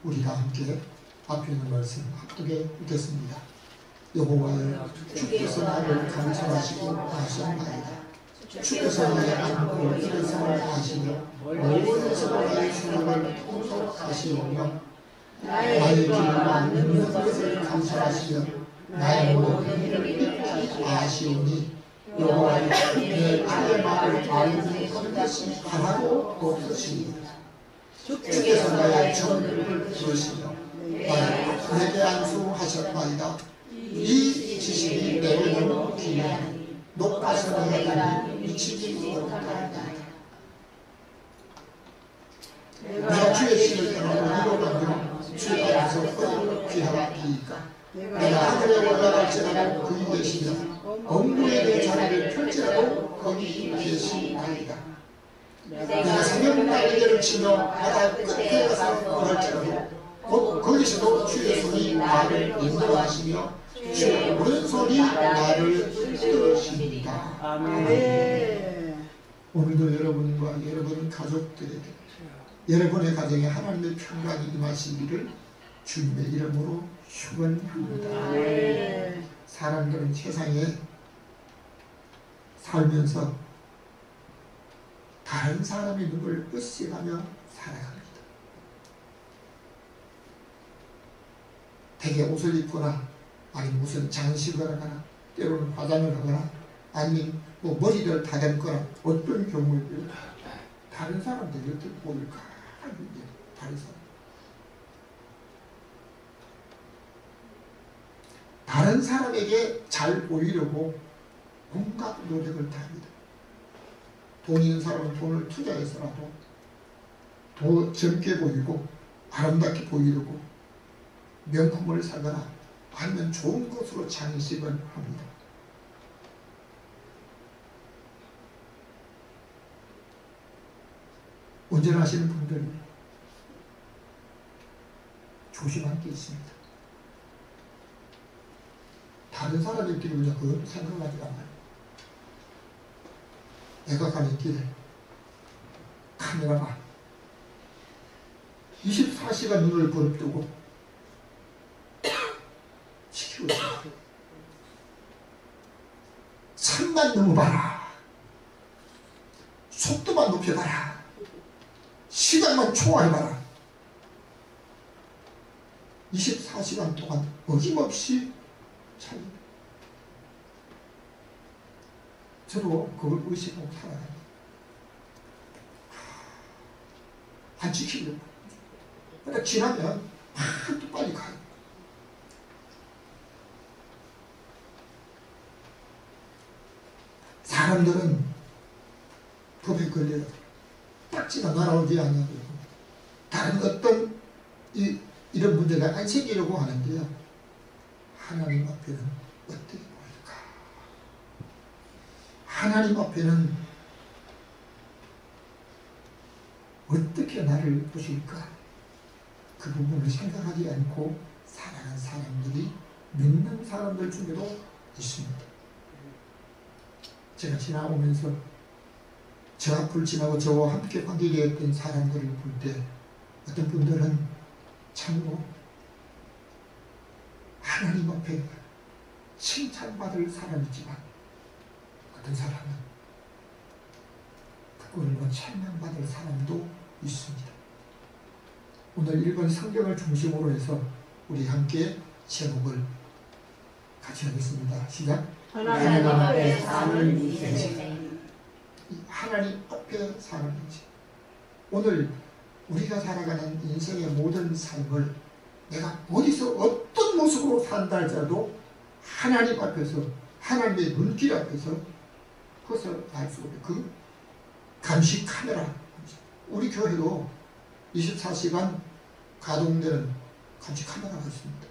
우리가 함께 앞에 있는 말씀 합독해 보겠습니다. 여호와여, 주께서 나를 감찰하시고 아셨나이다. 주께서 나의 안목을 일어서를 하시며 멀리서 나의 생각을 통솔하시오며 나의 길과 묻는 것을 감찰하시며 나의 모든 일을 아시오니 여호와여, 내 주의 말을 아는 것이 하나도 없으시니이다. 주께서 나의 전을 들으시며 내게 안수하셨나이다. 이 지식이 내게 너무 귀하니 높아서 내가 미치지 못하나이다. 내가 주의 신을 따르고 이로가며 주의 앞에서 어디로 귀하리이까. 내가 하늘에 올라갈지라도 거기 계시며 엄무에 내 자리를 펼지라도 거기 계시나이다. 내가 새벽 날개를 치며 바다 끝에 가서 걸을지라도 거기서도 주의 손이 나를 인도하시며 주의 오른손이 나를 이끄시리이다. 아멘. 오늘도 여러분과 여러분 가족들에게 여러분의 가정에 하나님의 평강이 임하시기를 주님의 이름으로 축원합니다. 아멘. 사람들은 세상에 살면서 다른 사람의 눈을 으쌰가며 살아갑니다. 대개 옷을 입거나 아니면 무슨 장식을 하거나 때로는 화장을 하거나 아니면 머리를 다듬거나 어떤 경우에도 다른 사람들이 어떻게 보일까 하는 게 다른 사람. 다른 사람에게 잘 보이려고 온갖 노력을 다합니다. 돈 있는 사람은 돈을 투자해서라도 더 젊게 보이고 아름답게 보이려고 명품을 사거나 아니면 좋은 것으로 장식을 합니다. 운전하시는 분들이 조심할 게 있습니다. 다른 사람의 길을 그건 생각하지 않아요. 내가 가는 길에 카메라가 24시간 눈을 부릅뜨고 지키고 있습니다. 산만 넘어봐라. 속도만 높여봐라. 시간만 초과해봐라. 24시간 동안 어김없이 찰립니다. 저도 그걸 의식하고 살아갑니다. 안 지키려고. 그러니까 지나면 또 빨리 가요. 사람들은 법에 걸려요. 딱지가 날아오지 않냐고. 다른 어떤 이런 문제가 안 생기려고 하는데요. 하나님 앞에는 어떻게 보일까? 하나님 앞에는 어떻게 나를 보실까? 그 부분을 생각하지 않고 살아가는 사람들이 믿는 사람들 중에도 있습니다. 제가 지나오면서 저 앞을 지나고 저와 함께 관계되었던 사람들을 볼 때 어떤 분들은 참으로 하나님 앞에 칭찬받을 사람이지만 어떤 사람은 부끄러워 찬양받을 사람도 있습니다. 오늘 읽은 성경을 중심으로 해서 우리 함께 제목을 같이 하겠습니다. 시작. 하나님 앞에 사는 인생. 하나님 앞에 사는 인생. 오늘 우리가 살아가는 인생의 모든 삶을 내가 어디서 어떤 모습으로 산다 할지라도 하나님 앞에서 하나님의 눈길 앞에서 그것을 알 수 없는 그 감시 카메라. 우리 교회도 24시간 가동되는 감시 카메라가 있습니다.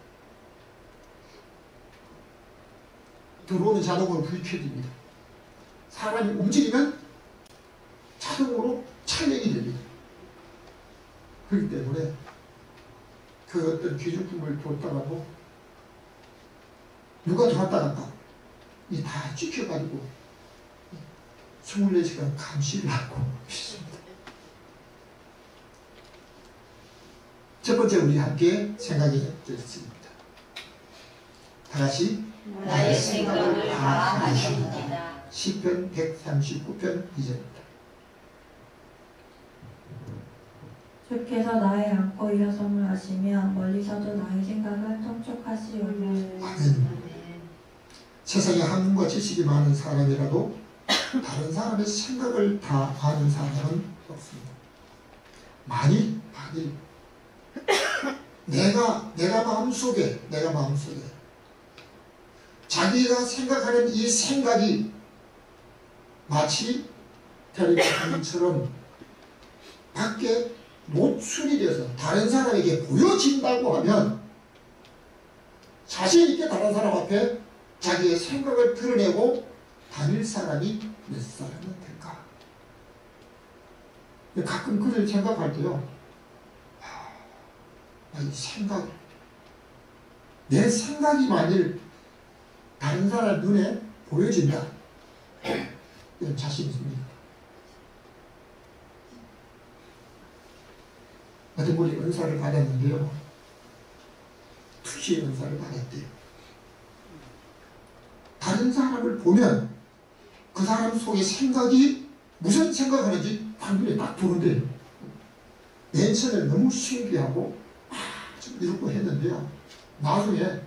들어오는 자동으로 불이 켜집니다. 사람이 움직이면 자동으로 촬영이 됩니다. 그렇기 때문에 그 어떤 귀중품을 뒀다가도 누가 들어왔다 갔다 이 다 찍혀가지고 24시간 감시를 하고 있습니다. 첫 번째 우리 함께 생각해 주겠습니다. 다 같이 나의 생각을 다 아시니이다. 시편 139편 2절입니다. 주께서 나의 안고 일어섬을 아시며 멀리서도 나의 생각을 통촉하시오니. 아멘. 세상에 학문과 지식이 많은 사람이라도 다른 사람의 생각을 다 아는 사람은 없습니다. 만일 내가 마음속에 자기가 생각하는 이 생각이 마치 텔레비전처럼 밖에 노출이 돼서 다른 사람에게 보여진다고 하면 자신 있게 다른 사람 앞에 자기의 생각을 드러내고 다닐 사람이 몇 사람은 될까? 가끔 그를 생각할 때요, 내 생각이 만일 다른 사람 눈에 보여진다, 이런 자신이 있습니다. 어떤 분이 은사를 받았는데요, 투시의 은사를 받았대요. 다른 사람을 보면 그 사람 속에 생각이 무슨 생각하는지 방금에 딱 보는데, 맨 처음에 너무 신기하고 좀 이러고 했는데요, 나중에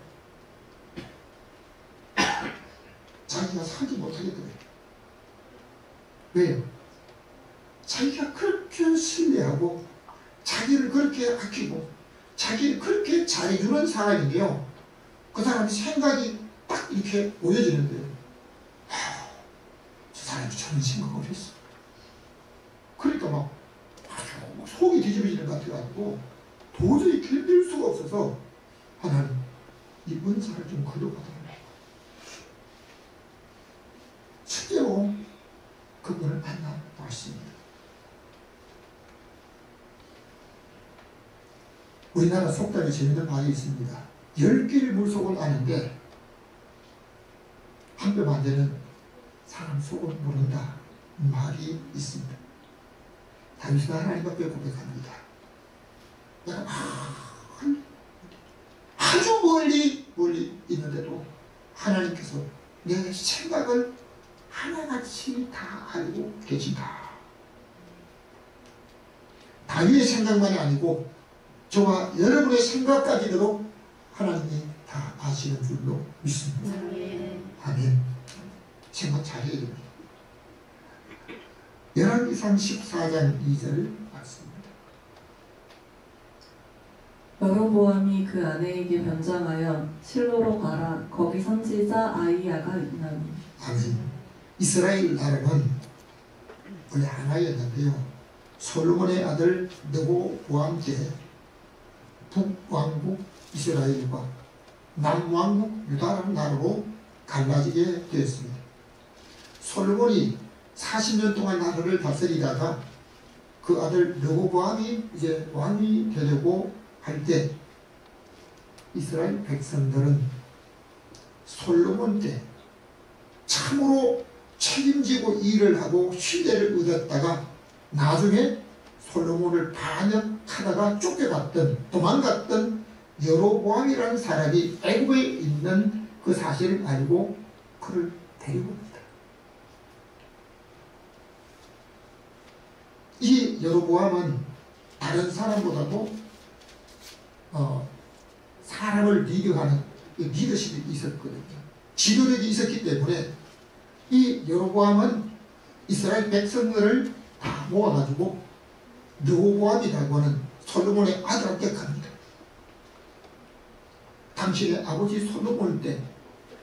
자기가 살지 못하겠더래요. 왜요? 자기가 그렇게 신뢰하고 자기를 그렇게 아끼고 자기를 그렇게 잘해주는 사람인데요, 그 사람의 생각이 딱 이렇게 보여지는데요, 저 사람이 저런 생각을 했어. 그러니까 막 아주 속이 뒤집어지는 것 같아가지고 도저히 견딜 수가 없어서 하나님, 이 은사를 좀 거둬봐달라고 실제로 그분을 만나봤습니다. 우리나라 속담에 재밌는 말이 있습니다. 10개의 물속은 아는데 한 뼘 안 되는 사람 속은 모른다, 말이 있습니다. 다윗은 하나님 앞에 고백합니다. 내가 아주 멀리 있는데도 하나님께서 내 생각을 하나같이 다 알고 계신다. 다윗의 생각만이 아니고 저와 여러분의 생각까지도 하나님이 다 아시는 줄로 믿습니다. 아멘. 생각 잘해야 됩니다. 열왕기상 14장 2절 말씀입니다. 여로보암이 그 아내에게 변장하여 실로로 가라. 거기 선지자 아이야가 있나니. 아멘. 이스라엘 나라는 원래 하나였는데요, 솔로몬의 아들 르호보암 때 북왕국 이스라엘과 남왕국 유다라는 나라로 갈라지게 되었습니다. 솔로몬이 40년 동안 나라를 다스리다가 그 아들 르호보암이 이제 왕이 되려고 할 때 이스라엘 백성들은 솔로몬 때 참으로 책임지고 일을 하고 신뢰를 얻었다가 나중에 솔로몬을 반역하다가 쫓겨갔던, 도망갔던 여로보암이라는 사람이 애굽에 있는 그 사실을 알고 그를 데리고 옵니다. 이 여로보암은 다른 사람보다도 사람을 리드하는 리더십이 있었거든요. 지도력이 있었기 때문에 이 여로보암은 이스라엘 백성들을 다 모아가지고 르호보암이라고 하는 솔로몬의 아들한테 갑니다. 당신의 아버지 솔로몬 때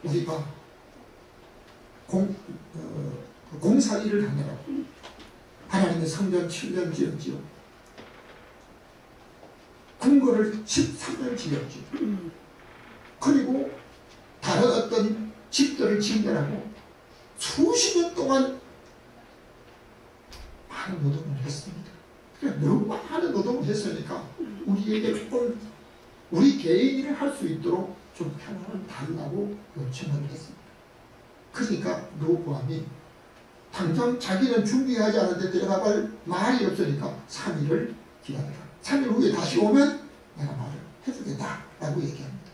우리가 공사 일을 하느라고 하나님의 성전 7년 지었지요. 궁궐을 13년 지었지요. 그리고 다른 어떤 집들을 짓느라고 수십 년 동안 많은 노동을 했습니다. 그러니까 너무 많은 노동을 했으니까 우리에게 조금 우리 개인이 할 수 있도록 좀 평안을 달라고 요청을 했습니다. 그러니까 르호보암이 당장 자기는 준비하지 않은데 들어갈 말이 없으니까 3일을 기다려라. 3일 후에 다시 오면 내가 말을 해주겠다라고 얘기합니다.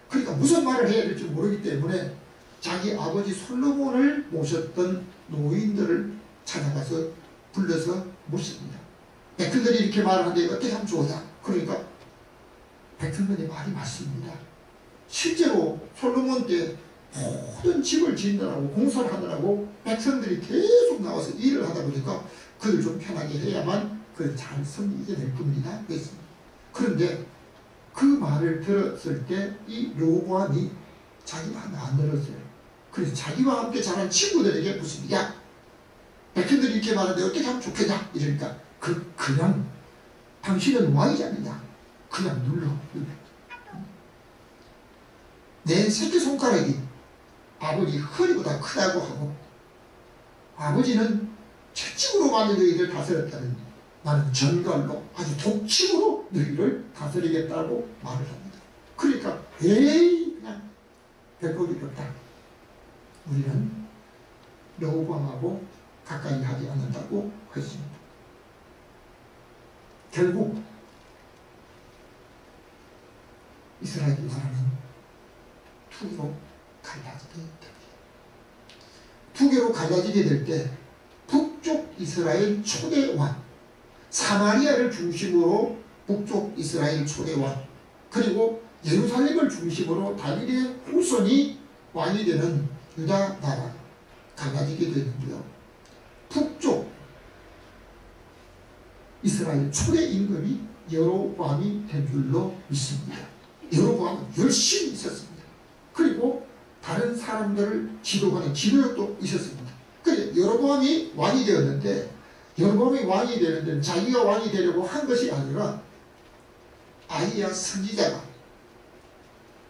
그러니까 무슨 말을 해야 될지 모르기 때문에 자기 아버지 솔로몬을 모셨던 노인들을 찾아가서 불러서 모십니다. 백성들이 이렇게 말하는데 어떻게 하면 좋으냐? 그러니까 백성들의 말이 맞습니다. 실제로 솔로몬 때 모든 집을 짓느라고 공사를 하느라고 백성들이 계속 나와서 일을 하다 보니까 그들 좀 편하게 해야만 그걸 잘 섬기게 될 겁니다. 그랬습니다. 그런데 그 말을 들었을 때 이 르호보암이 자기 마음에 안 들었어요. 그래서 자기와 함께 자란 친구들에게 묻습니다. 야, 백성들이 이렇게 말하는데 어떻게 하면 좋겠냐? 이러니까 그냥 당신은 왕이지 않느냐? 그냥 눌러. 내 새끼손가락이 아버지 허리보다 크다고 하고 아버지는 채찍으로 많은 너희를 다스렸다는 나는 전갈로 아주 독침으로 너희를 다스리겠다고 말을 합니다. 그러니까 에이 그냥 별볼이 없다. 우리는 르호보암하고 가까이 하지 않는다고 했습니다. 결국 이스라엘 나라는 두 개로 갈라지게 됩니다. 두 개로 갈라지게 될 때 북쪽 이스라엘 초대 왕, 사마리아를 중심으로 북쪽 이스라엘 초대 왕, 그리고 예루살렘을 중심으로 다윗의 후손이 왕이 되는 유다 나라 갈라지게 되는데요. 북쪽 이스라엘 초대 임금이 여로보암이 된 줄로 믿습니다. 여로보암은 열심히 있었습니다. 그리고 다른 사람들을 지도하는 지도력도 있었습니다. 그래 여로보암이 왕이 되었는데 여로보암이 왕이 되는데 자기가 왕이 되려고 한 것이 아니라 아히야 선지자가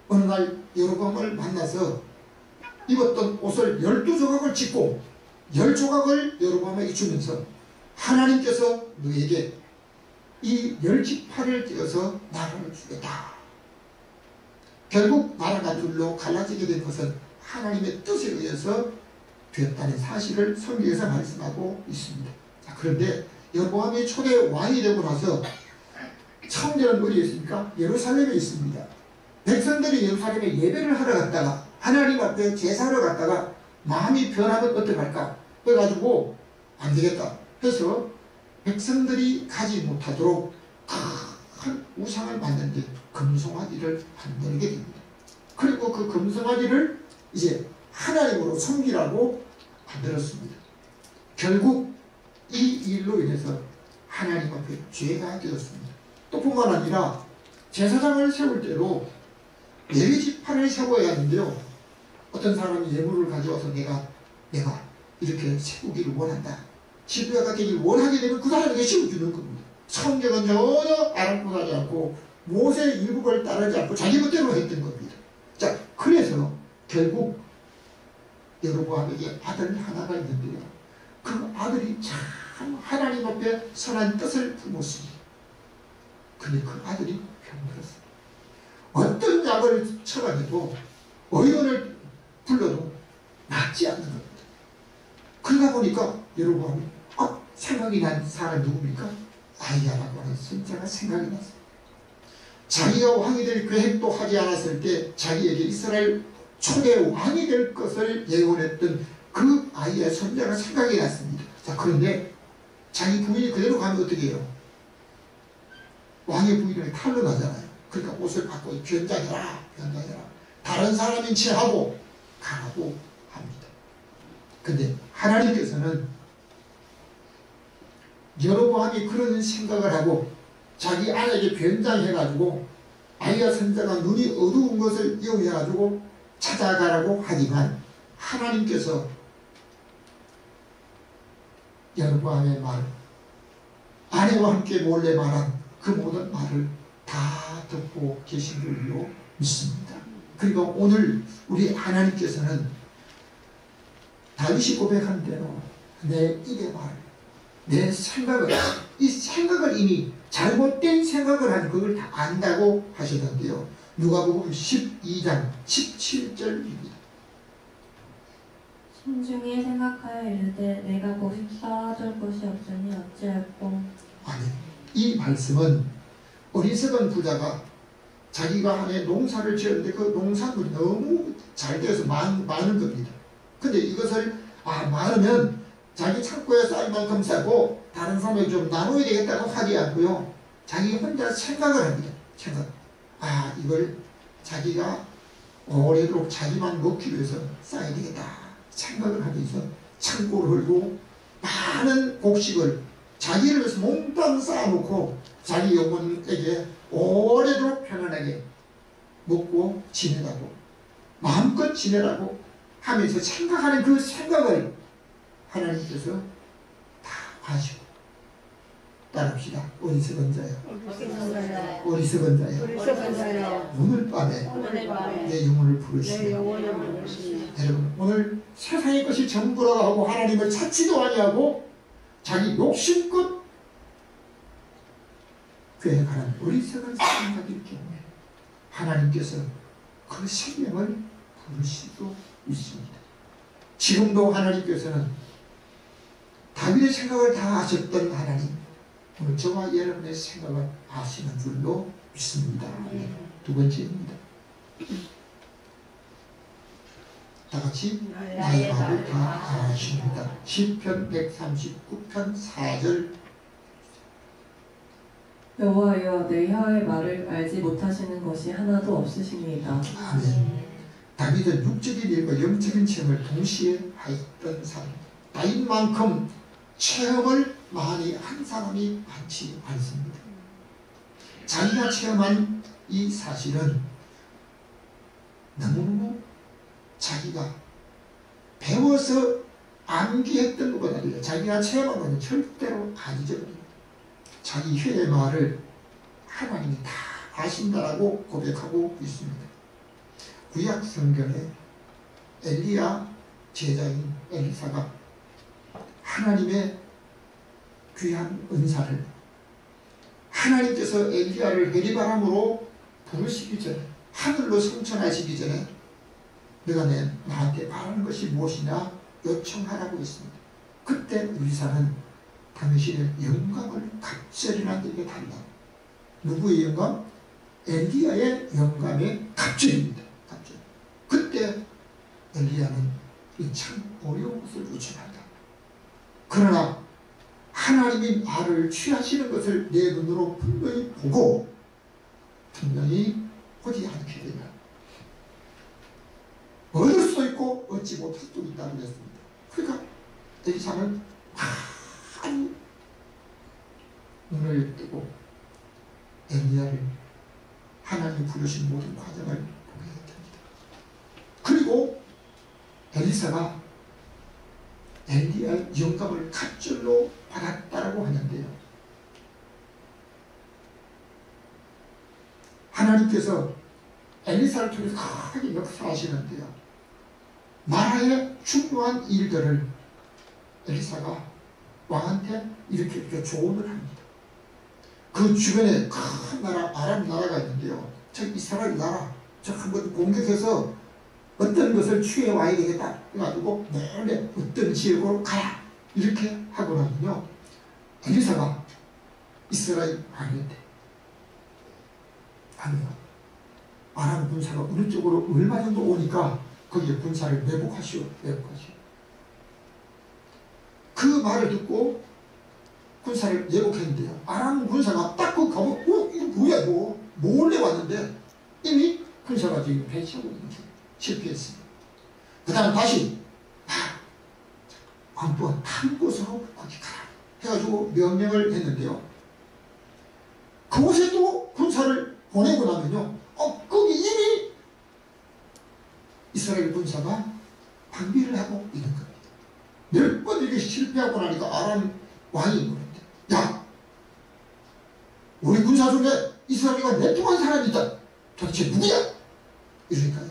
어느 날 여로보암을 만나서 입었던 옷을 12조각을 찢고 10조각을 여로보암에게 주면서 하나님께서 너에게 이 10지파를 떼어서 나라를 주겠다. 결국 나라가 둘로 갈라지게 된 것은 하나님의 뜻에 의해서 되었다는 사실을 성경에서 말씀하고 있습니다. 자, 그런데 여로보암이 초대 왕이 되고 나서 처음에는 어디에 있습니까? 예루살렘에 있습니다. 백성들이 예루살렘에 예배를 하러 갔다가 하나님 앞에 제사를 갔다가 마음이 변하면 어떡할까? 그래가지고 안 되겠다 해서 백성들이 가지 못하도록 큰 우상을 만드는데 금송아지를 만들게 됩니다. 그리고 그 금송아지를 이제 하나님으로 섬기라고 만들었습니다. 결국 이 일로 인해서 하나님 앞에 죄가 되었습니다. 또 뿐만 아니라 제사장을 세울 때도 레위지파를 세워야 하는데요. 어떤 사람이 예물을 가져와서 내가 이렇게 세우기를 원한다. 지도자가 되길 원하게 되면 그 사람에게 씌워주는 겁니다. 성경은 전혀 아랑곳하지 않고 모세의 율법을 따르지 않고 자기 멋대로 했던 겁니다. 자, 그래서 결국 여로보암에게 아들 하나가 있는데요. 그 아들이 참 하나님 앞에 선한 뜻을 품었습니다. 근데 그 아들이 병들었어요. 어떤 약을 처방해도 의원을 불러도 낫지 않는 겁니다. 그러다 보니까 여로보암이 생각이 난 사람이 누굽니까? 아히야라고 하는 선지자가 생각이 났어요. 자기가 왕이 될 계획도 하지 않았을 때 자기에게 이스라엘 초대 왕이 될 것을 예언했던 그 아히야 선지자가 생각이 났습니다. 자, 그런데 자기 부인이 그대로 가면 어떻게 해요? 왕의 부인을 탈로 나잖아요. 그러니까 옷을 바꿔 변장해라. 다른 사람인 채 하고 가라고 합니다. 근데 하나님께서는 여로보암이 그런 생각을 하고 자기 아내에게 변장해가지고 아히야 선지자가 눈이 어두운 것을 이용해가지고 찾아가라고 하지만 하나님께서 여로보암의 말, 아내와 함께 몰래 말한 그 모든 말을 다 듣고 계신 줄로 믿습니다. 그리고 오늘 우리 하나님께서는 다윗이 고백한 대로 내 입의 말, 내 생각을, 이 생각을 이미 잘못된 생각을 한 그걸 다 안다고 하시던데요. 누가복음 12장 17절입니다. 신중히 생각하여 이르되 내가 곡식 쌓아줄 곳이 없으니 어찌할꼬. 아니, 이 말씀은 어리석은 부자가 자기가 한 해 농사를 지었는데 그 농산물이 너무 잘 되어서 많은 겁니다. 근데 이것을 많으면 자기 창고에 쌓인 만큼 싸고 다른 사람에게 좀 나눠야 되겠다고 하지 않고요. 자기 혼자 생각을 합니다. 이걸 자기가 오래도록 자기만 먹기 위해서 쌓아야 되겠다 생각을 하면서 창고를 헐고 많은 곡식을 자기를 위해서 몽땅 쌓아놓고 자기 영혼에게 오래도록 편안하게 먹고 지내라고 마음껏 지내라고 하면서 생각하는 그 생각을 하나님께서 다 아시고 따라합시다. 어리석은 자요. 어리석은 자요. 오늘 밤에 내 영혼을 부르시네. 여러분 오늘 세상의 것이 전부라고 하고 하나님을 찾지도 아니하고 자기 욕심껏 그에 관한 어리석은 생각일 경우에 하나님께서 그 생명을 부르실 수 있습니다. 지금도 하나님께서는 다윗의 생각을 다 아셨던 하나님, 오늘 저와 여러분의 생각을 아시는 줄로 믿습니다. 두 번째입니다. 다 같이 나의 말을 다 아십니다. 시편 139편 4절. 여호와여 내 혀의 말을 알지 못하시는 것이 하나도 없으십니다. 아멘. 다윗은 육적인 일과 영적인 체험을 동시에 하였던 사람. 다윗만큼 체험을 많이 한 사람이 많지 않습니다. 자기가 체험한 이 사실은 너무너무 자기가 배워서 암기했던 것보다 달라요. 자기가 체험한 것은 절대로 아니죠. 자기 혀의 말을 하나님이 다 아신다라고 고백하고 있습니다. 구약 성경에 엘리야 제자인 엘리사가 하나님의 귀한 은사를 하나님께서 엘리야를 회리바람으로 부르시기 전에 하늘로 승천하시기 전에 너가 나한테 바라는 것이 무엇이냐 요청하라고 했습니다. 그때 엘리사는 당신의 영감을 갑절이나 내게 달라. 누구의 영감? 엘리야의 영감의 갑절입니다. 갑절. 그때 엘리야는 참 어려운 것을 요청한다. 그러나 하나님이 나를 취하시는 것을 내 눈으로 분명히 보고 분명히 하지 않게 되면 얻을 수도 있고 얻지 못할 수도 있다고 했습니다. 그러니까 엘리사는 많이 눈을 뜨고 엘리야를 하나님이 부르신 모든 과정을 보게 됩니다. 그리고 엘리사가 엘리야의 영감을 갑절로 받았다라고 하는데요. 하나님께서 엘리사를 통해서 크게 역사하시는데요. 나라의 중요한 일들을 엘리사가 왕한테 이렇게 조언을 합니다. 그 주변에 큰 나라 아람 나라가 있는데요. 저 이스라엘 나라 저 한번 공격해서 어떤 것을 취해 와야 되겠다 해가지고 내내 어떤 지역으로 가라 이렇게 하고 나면요. 엘리사가 이스라엘 왕인데 아니요. 아람 군사가 어느 쪽으로 얼마 정도 오니까 거기에 군사를 매복하시오. 그 말을 듣고 군사를 예복했는데요. 아람 군사가 딱 그 가면 이거 뭐야 이거 몰래 왔는데 이미 군사가 지금 배치하고 있는 거죠. 실패했습니다. 그 다음 다시 왕부가 한 곳으로 거기 가라 해가지고 명령을 했는데요. 그곳에 또 군사를 보내고 나면요. 거기 이미 이스라엘 군사가 방비를 하고 있는 겁니다. 몇 번 이렇게 실패하고 나니까 아람 왕이 그러는데 야 우리 군사 중에 이스라엘과 내통한 사람이 있다. 도대체 누구야? 이러니까요.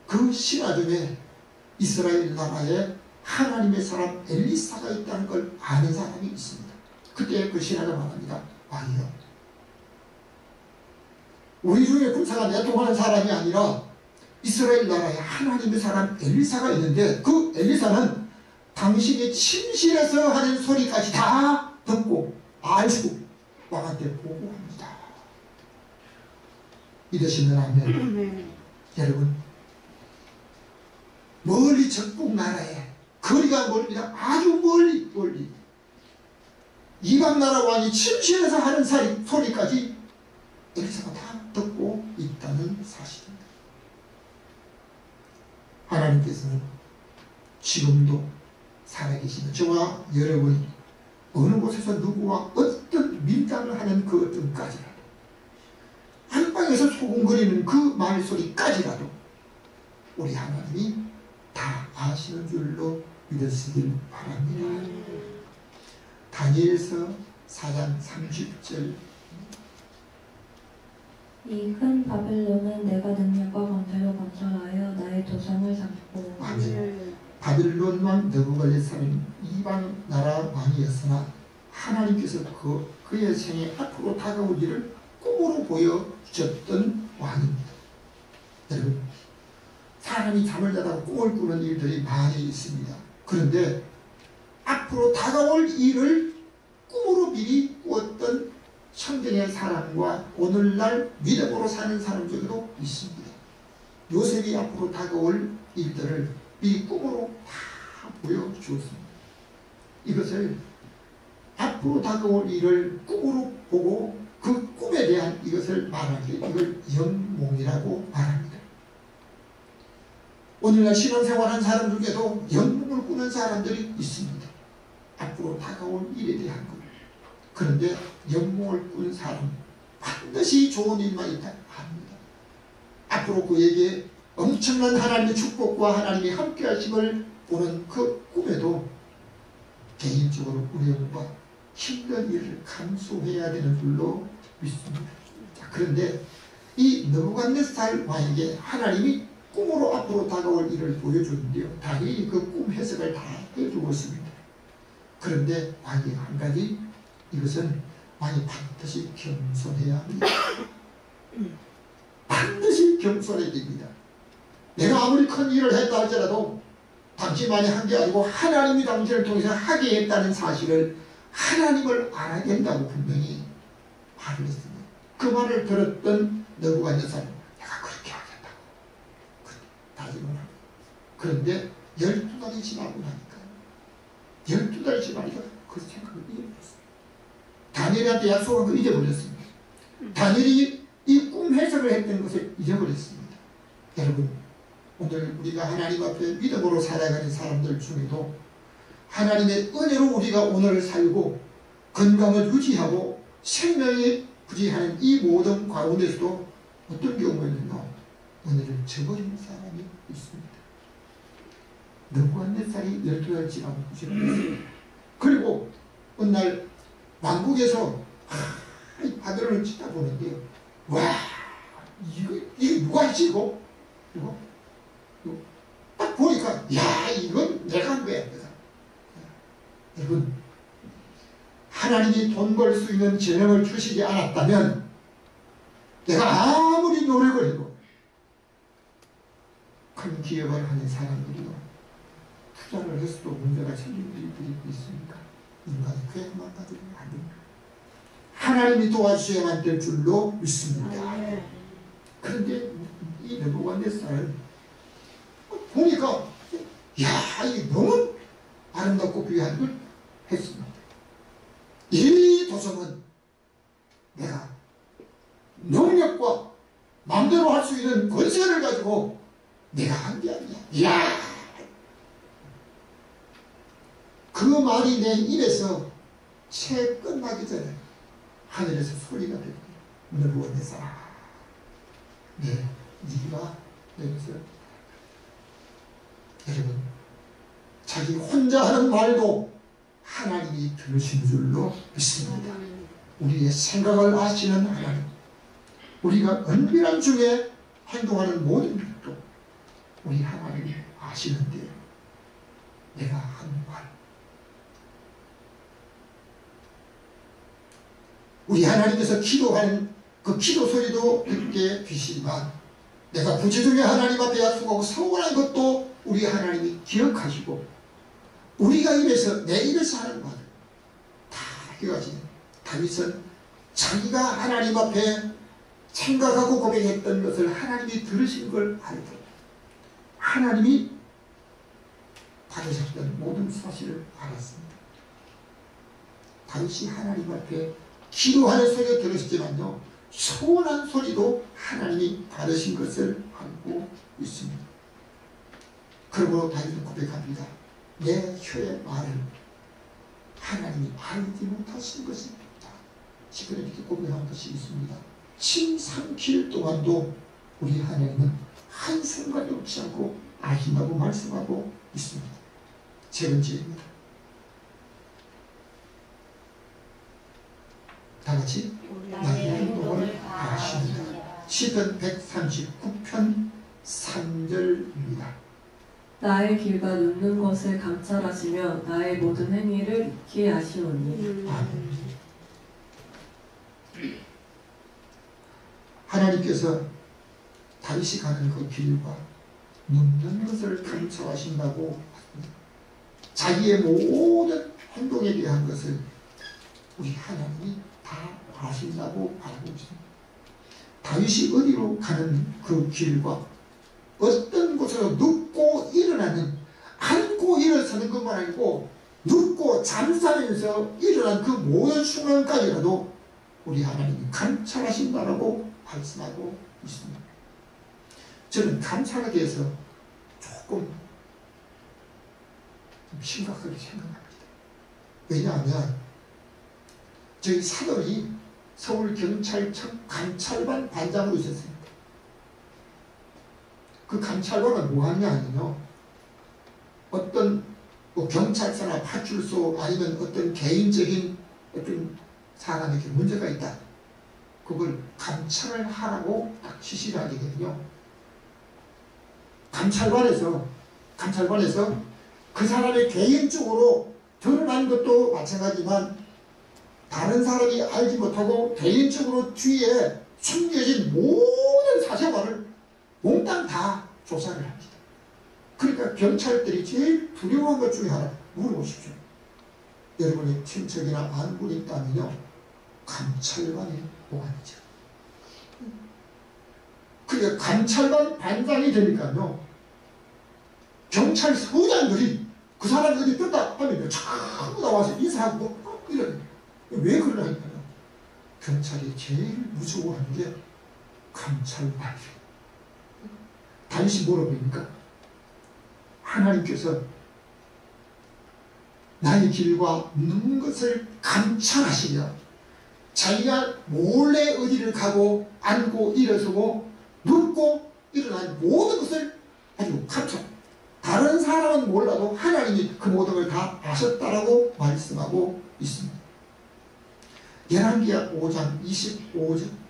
그 신하 중에 이스라엘 나라에 하나님의 사람 엘리사가 있다는 걸 아는 사람이 있습니다. 그때 그 신하가 말합니다. 왕이요. 우리 중에 군사가 내통하는 사람이 아니라 이스라엘 나라에 하나님의 사람 엘리사가 있는데 그 엘리사는 당신이 침실에서 하는 소리까지 다 듣고 알고 왕한테 보고합니다. 믿으시면 아멘. 여러분, 멀리 적국 나라에 거리가 멀습니다. 아주 멀리 이방 나라 왕이 침실에서 하는 소리까지 엘리사가 다 듣고 있다는 사실입니다. 하나님께서는 지금도 살아계시는 저와 여러분이 어느 곳에서 누구와 어떤 밀당을 하는 그 어떤까지라도 안방에서 소곤거리는 그 말소리까지라도 우리 하나님이 다 아시는 줄로 믿으시길 바랍니다. 다니엘서 4장 30절 이 큰 바벨론은 내가 능력과 권세로 건설하여 나의 도성을 삼고 아멘. 바벨론 왕 느부갓네살은 이방 나라 왕이었으나 하나님께서 그의 생에 앞으로 다가올 일을 꿈으로 보여주셨던 왕입니다. 여러분, 사람이 잠을 자다가 꿈을 꾸는 일들이 많이 있습니다. 그런데 앞으로 다가올 일을 꿈으로 미리 꾸었던 성경의 사람과 오늘날 믿음으로 사는 사람 중에도 있습니다. 요셉이 앞으로 다가올 일들을 미리 꿈으로 다 보여주었습니다. 이것을 앞으로 다가올 일을 꿈으로 보고 그 꿈에 대한 이것을 말하기에 이걸 영몽이라고 말합니다. 오늘날 신앙생활하는 사람 중에도 영몽을 꾸는 사람들이 있습니다. 앞으로 다가올 일에 대한 것. 그런데 영몽을 꾼 사람 반드시 좋은 일만 있다 합니다. 앞으로 그에게 엄청난 하나님의 축복과 하나님의 함께 하심을 보는 그 꿈에도 개인적으로 어려움과 힘든 일을 감수해야 되는 줄로 믿습니다. 자, 그런데 이 느부갓네살 왕에게 하나님이 꿈으로 앞으로 다가올 일을 보여주는데요. 당연히 그 꿈 해석을 다 해주었습니다. 그런데 왕이 한 가지, 이것은 왕이 반드시 겸손해야 합니다. 반드시 겸손해야 됩니다. 내가 아무리 큰 일을 했다 할지라도 당신만이 한 게 아니고 하나님이 당신을 통해서 하게 했다는 사실을 하나님을 알아야 된다고 분명히 말을 했습니다. 그 말을 들었던 느부갓네살은 내가 그렇게 하겠다고 다짐을 합니다. 그런데 12달이 지나고 나니까 12달이 지나니까 그 생각을 잊어버렸습니다. 다니엘한테 약속한 거 잊어버렸습니다. 다니엘이 이 꿈 해석을 했던 것을 잊어버렸습니다. 여러분, 오늘 우리가 하나님 앞에 믿음으로 살아가는 사람들 중에도 하나님의 은혜로 우리가 오늘을 살고 건강을 유지하고 생명이 부지하는 이 모든 가운데서도 어떤 경우에는요, 은혜를 저버리는 사람이 있습니다. 느부갓네살이 12달 지나고 부지런했습니다. 그리고 어느 날 왕국에서 이 바벨론을 찍다 보는데요, 와, 이거 누가 했지 이거? 이거 딱 보니까 야, 이건 내가 한 거야. 여러분, 하나님이 돈 벌 수 있는 재능을 주시지 않았다면 내가 아무리 노력을 해도 큰 기업을 하는 사람들이요, 투자를 해서도 문제가 생길 일들이 있습니까? 인간의 계획만 가지고 안 됩니다. 하나님이 도와주셔야만 될 줄로 믿습니다. 그런데 이 느부갓네살은 보니까 야, 이게 너무 아름답고 귀한 걸 했습니다. 이 도성은 내가 능력과 마음대로 할 수 있는 권세를 가지고 내가 한 게 아니야. 이야, 그 말이 내 입에서 채 끝나기 전에 하늘에서 소리가 들려요. 느부갓네살, 네가 여기서, 여러분, 자기 혼자 하는 말도 하나님이 들으신 줄로 믿습니다. 우리의 생각을 아시는 하나님, 우리가 은밀한 중에 행동하는 모든 것도 우리 하나님이 아시는데, 내가 한 말, 우리 하나님께서 기도하는 그 기도 소리도 듣게 되시지만, 내가 구체적인 하나님 앞에 약속하고 서원한 것도 우리 하나님이 기억하시고, 우리가 입에서, 내 입에서 하는 말을 다 기억하시는 다윗은 자기가 하나님 앞에 생각하고 고백했던 것을 하나님이 들으신 걸 알고 하나님이 받으셨던 모든 사실을 알았습니다. 다윗이 하나님 앞에 기도하는 소리를 들으셨지만요, 소원한 소리도 하나님이 받으신 것을 알고 있습니다. 그러므로 다윗은 고백합니다. 내 혀의 말을 하나님이 알지 못하신 것입니다. 시편에 이렇게 고백한 것이 있습니다. 침 삼킬 동안도 우리 하나님은 한순간도 놓지 않고 아신다고 말씀하고 있습니다. 세 번째입니다. 다같이 나의 행동을 아십니다. 시편 139편 3절입니다. 나의 길과 눕는 것을 감찰하시며 나의 모든 행위를 익히 아시오니. 아멘. 하나님께서 다윗이 가는 그 길과 눕는 것을 감찰하신다고 합니다. 자기의 모든 행동에 대한 것을 우리 하나님이 다 아신다고 알고 있습니다. 다윗이 어디로 가는 그 길과 어떤 곳으로 눕고 일어나는, 앉고 일어서는 것만 아니고 눕고 잠자면서 일어난 그 모든 순간까지라도 우리 하나님이 감찰하신다라고 말씀하고 있습니다. 저는 감찰에 대해서 조금 좀 심각하게 생각합니다. 왜냐하면 저희 사돈이 서울경찰청 감찰반 반장으로 있었습니다. 그 감찰반은 뭐 하느냐 하면요, 어떤 뭐 경찰서나 파출소 아니면 어떤 개인적인 어떤 사람에게 문제가 있다, 그걸 감찰을 하라고 딱 지시를 하게 되거든요. 감찰반에서 그 사람의 개인적으로 드러난 것도 마찬가지지만 다른 사람이 알지 못하고 개인적으로 뒤에 숨겨진 모든 사생활을 몽땅 다 조사를 합니다. 그러니까 경찰들이 제일 두려워한 것 중에 하나 물어보십시오. 여러분의 친척이나 안분이 있다면요, 감찰관이 뭐하는지. 그러니까 감찰관 반장이 되니까요, 경찰서장들이 그 사람이 어디 떴다 하면 전부 나와서 인사하고 이러는. 왜 그러냐면요, 경찰이 제일 무서워하는 게 감찰관이에요. 다윗이 뭐라고 합니까? 하나님께서 나의 길과 눕는 것을 감찰하시며 자기가 몰래 어디를 가고 앉고 일어서고 눕고 일어난 모든 것을 아주 감찰, 다른 사람은 몰라도 하나님이 그 모든 걸 다 아셨다라고 말씀하고 있습니다. 열왕기하 5장 25절.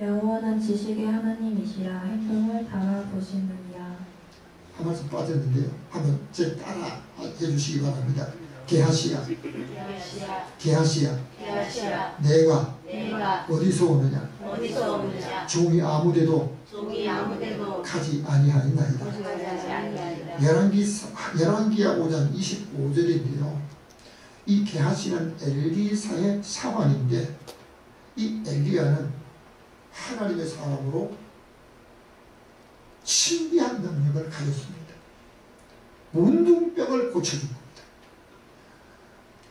영원한 지식의 하나님이시라 행동을 달아보시느니라. 한 말씀 빠졌는데요, 한번 제 따라 해주시기 바랍니다. 게하시야 내가 어디서 오느냐 종이 아무데도 가지 아니하였나이다. 열왕기하 5장 25절인데요 이 게하시는 엘리사의 사환인데, 이 엘리야는 하나님의 사람으로 신비한 능력을 가졌습니다. 문둥병을 고쳐준 겁니다.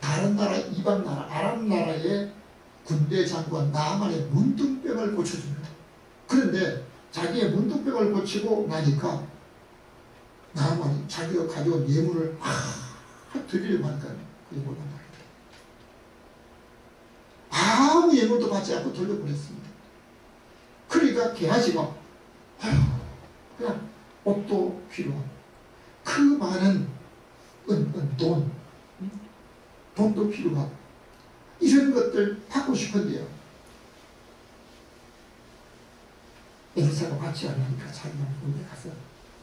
다른 나라, 이방 나라, 아랍 나라의 군대 장관 나만의 문둥병을 고쳐줍니다. 그런데 자기의 문둥병을 고치고 나니까 나만이 자기가 가져온 예물을 드리려고 하니까 그게 뭐란 말이에요. 아무 예물도 받지 않고 돌려보냈습니다. 그러니까 게하시가 그냥 옷도 필요하고 그 많은 돈도 필요하고 이런 것들 받고 싶은데요, 엘리사가 받지 않으니까 자기가 군대 가서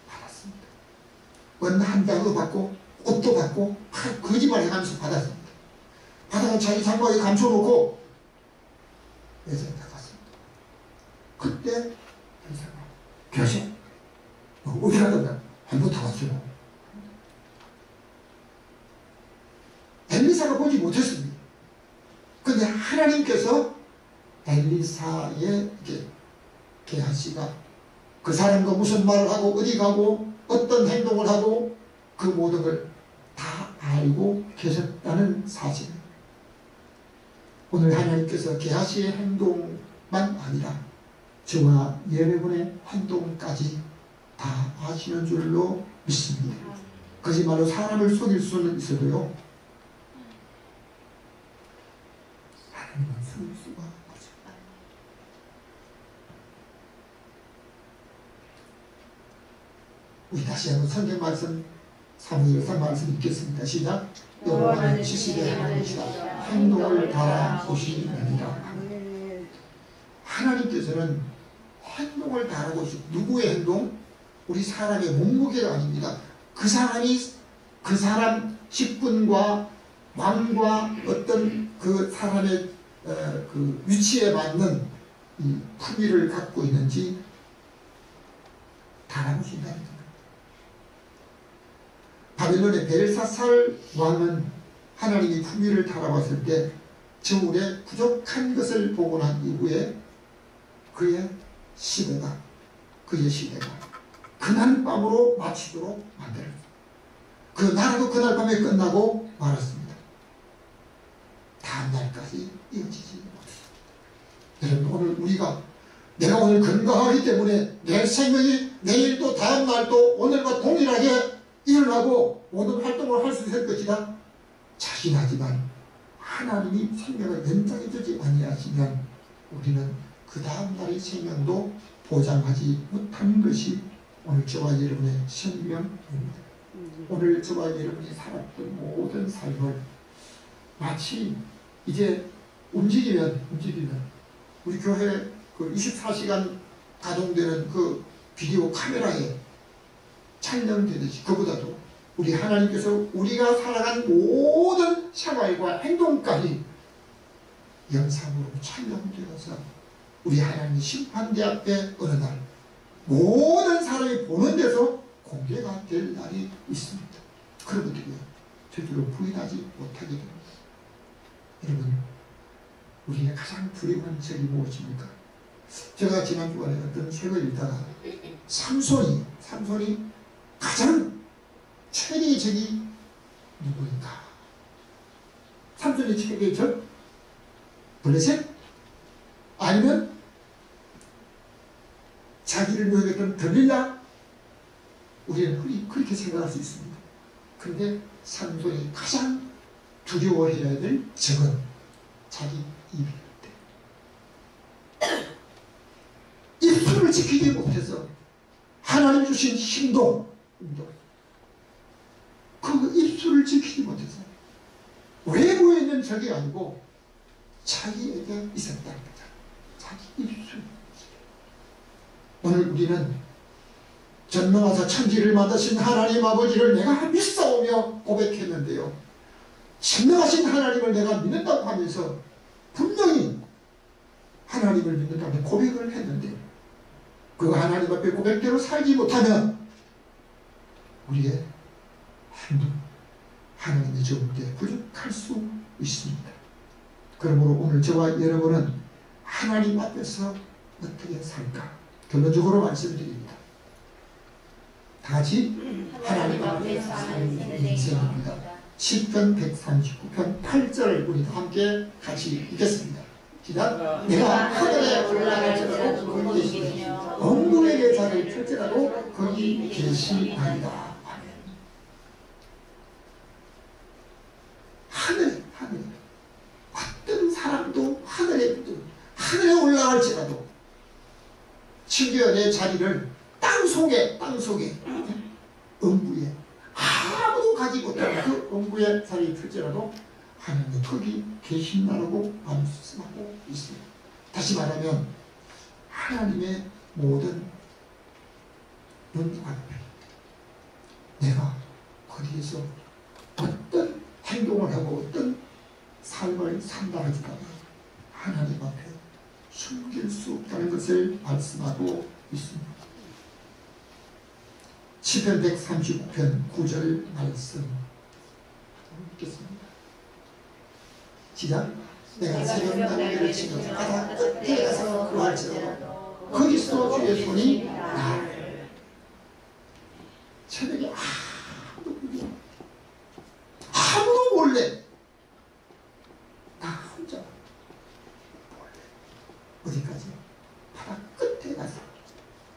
받았습니다. 원 한 장도 받고 옷도 받고 거짓말 해가면서 받았습니다. 받아서 자기 장막에 감춰놓고 예전에 나갔습니다. 그때 엘리사가 게하시 어디 가던가 한번 더 왔어요. 엘리사가 보지 못했습니다. 그런데 하나님께서 엘리사의 게하시가 그 사람과 무슨 말을 하고 어디 가고 어떤 행동을 하고 그 모든 걸 다 알고 계셨다는 사실. 오늘 하나님께서 게하시의 행동만 아니라 저와 여러분의 행동까지 다 아시는 줄로 믿습니다. 거짓말로 사람을 속일 수는 있어도요, 하나님은 속일 수가 없죠. 우리 다시 한번 성경 말씀 사무엘상 말씀 읽겠습니다. 시작. 여호와는 지식의 하나님이시다. 행동을 바라보시느니라. 하나님께서는 행동을 바라보시고, 누구의 행동? 우리 사람의 몸무게가 아닙니다. 그 사람 직분과 왕과 어떤 그 사람의 그 위치에 맞는 이 품위를 갖고 있는지 바라보신다는 겁니다. 바벨론의 벨사살 왕은 하나님이 품위를 달아봤을 때 저울에 부족한 것을 보고 난 이후에 그의 시대가 그날 밤으로 마치도록 만들었습니다. 그 나라도 그날 밤에 끝나고 말았습니다. 다음 날까지 이어지지 못했습니다. 여러분, 오늘 내가 오늘 건강하기 때문에 내 생명이 내일도 다음 날도 오늘과 동일하게 일어나고 모든 활동을 할 수 있을 것이다 자신하지만 하나님이 생명을 연장해주지 아니하시면 우리는 그 다음 날의 생명도 보장하지 못하는 것이 오늘 저와 여러분의 생명입니다. 오늘 저와 여러분이 살았던 모든 삶을 마치 이제 움직이면 우리 교회 그 24시간 가동되는 그 비디오 카메라에 촬영되듯이, 그보다도 우리 하나님께서 우리가 살아간 모든 생활과 행동까지 영상으로 촬영되어서 우리 하나님 심판대 앞에 어느 날 모든 사람이 보는 데서 공개가 될 날이 있습니다. 그러거든요. 절대로 부인하지 못하게 됩니다. 여러분, 우리의 가장 두려운 적이 무엇입니까? 제가 지난 주간에 어떤 책을 읽다가 삼손이 가장 최대의 적이 누구인가? 삼손의 최대의 적? 블레셋? 아니면 자기를 모욕했던 들릴라? 우리는 그렇게 생각할 수 있습니다. 그런데 삼손이 가장 두려워해야 될 적은 자기 입일 때. 입술을 지키지 못해서 하나님 주신 힘도 그 입술을 지키지 못해서 외부에 있는 적이 아니고 자기에게 있었다는 거죠. 자기 입술. 오늘 우리는 전능하사 천지를 만드신 하나님 아버지를 내가 믿사오며 고백했는데요, 전능하신 하나님을 내가 믿는다고 하면서 분명히 하나님을 믿는다고 고백을 했는데 그 하나님 앞에 고백대로 살지 못하면 우리의 행동, 하나님의 정죄에 부족할 수 있습니다. 그러므로 오늘 저와 여러분은 하나님 앞에서 어떻게 살까? 결론적으로 말씀드립니다. 다 같이 하나님 앞에서 사는 인생입니다. 시편 139편 8절 우리 함께 같이 읽겠습니다. 시작. 내가 하늘에 올라갈지라도 거기 계시며 엄무에게 자리를 펼지라도 거기 계시나이다. 하늘 어떤 사람도 하늘에 올라갈지라도 심지어 내 자리를 땅속에 음부에 아무도 가지 못하는 그 음부의 자리에 펼지라도 하나님은 거기 계신다라고 말씀하고 있습니다. 다시 말하면 하나님의 모든 눈 앞에 내가 거기에서 어떤 행동을 하고 어떤 삶을 산다 하지만 하나님 앞에 숨길 수 없다는 것을 말씀하고 있습니다. 시편 139편 9절 말씀 읽겠습니다. 시작. 내가 새벽 날개를 치면서 바다 끝에 가서 구할지어다. 거기서 주의 손이 나를. 새벽에 아무도 몰래 나 혼자 몰래 어디까지? 바다 끝에 가서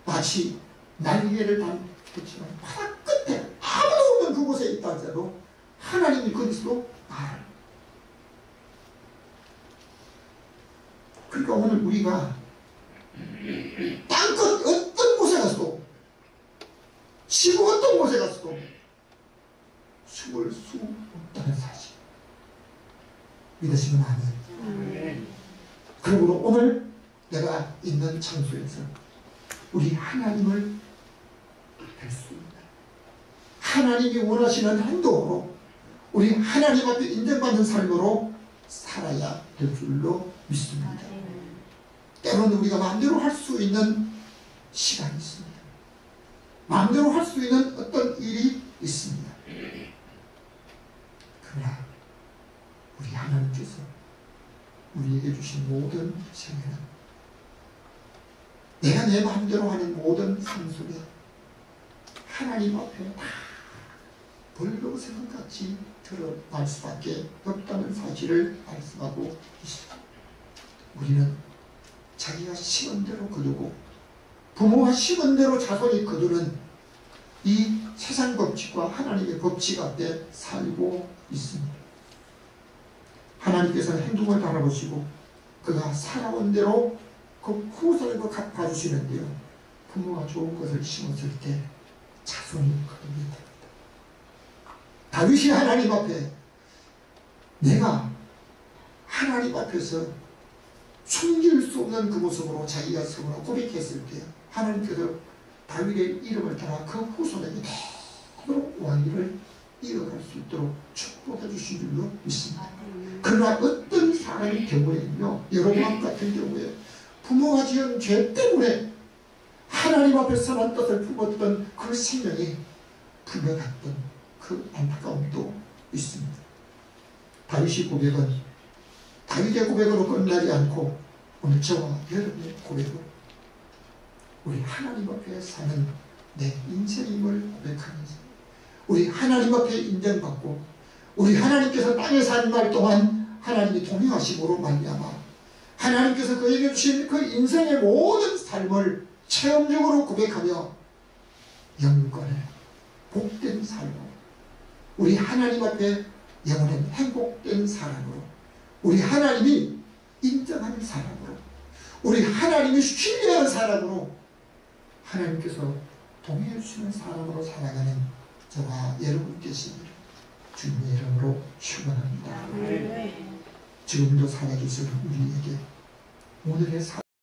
마치 날개를 달지만 바다 끝에 아무도 없는 그곳에 있다 하더라도 하나님이 거기서도 나를. 그러니까 오늘 우리가 땅끝 어떤 곳에 가서도 지구 어떤 곳에 가서도 숨을 수 없다는 사실 믿으시면 아멘. 그러므로 오늘 내가 있는 장소에서 우리 하나님을 뵐 수 있는 하나님이 원하시는 행동으로 우리 하나님 앞에 인정받는 삶으로 살아야 될 줄로 믿습니다. 때로는 우리가 마음대로 할 수 있는 시간이 있습니다. 마음대로 할 수 있는 어떤 일이 있습니다. 그러나 우리 하나님께서 우리에게 주신 모든 생애는 내가 내 마음대로 하는 모든 삶 속에 하나님 앞에 다 벌거벗은것같이 드러날 수밖에 없다는 사실을 말씀하고 있습니다. 우리는 자기가 심은 대로 거두고 부모가 심은 대로 자손이 거두는 이 세상 법칙과 하나님의 법칙 앞에 살고 있습니다. 하나님께서는 행동을 바라보시고 그가 살아온 대로 그 후손을 갚아주시는데요. 부모가 좋은 것을 심었을 때 자손이 거두게 됩니다. 다윗이 하나님 앞에 내가 하나님 앞에서 숨길 수 없는 그 모습으로 자기가 스스로 고백했을 때 하나님께서 다윗의 이름을 따라 그 후손에게 대대로 왕위를 이어갈 수 있도록 축복해 주신 줄로 믿습니다. 그러나 어떤 사람의 경우에는요, 여로보암 같은 경우에 부모가 지은 죄 때문에 하나님 앞에 선한 뜻을 품었던 그 생명이 불려갔던 그 안타까움도 있습니다. 다윗의 고백으로 끝나지 않고 오늘 저와 여러분의 고백으로 우리 하나님 앞에 사는 내 인생임을 고백하면서 우리 하나님 앞에 인정받고 우리 하나님께서 땅에 산 날 동안 하나님이 동행하심으로 말미암아 하나님께서 그에게 주신 그 인생의 모든 삶을 체험적으로 고백하며 영권의 복된 삶으로 우리 하나님 앞에 영원한 행복된 사람으로 우리 하나님이 인정하는 사람으로 우리 하나님이 신뢰하는 사람으로 하나님께서 동의해 주시는 사람으로 살아가는 저와 여러분 되시기를 주님의 이름으로 축원합니다. 지금도 살아계시는 우리에게 오늘의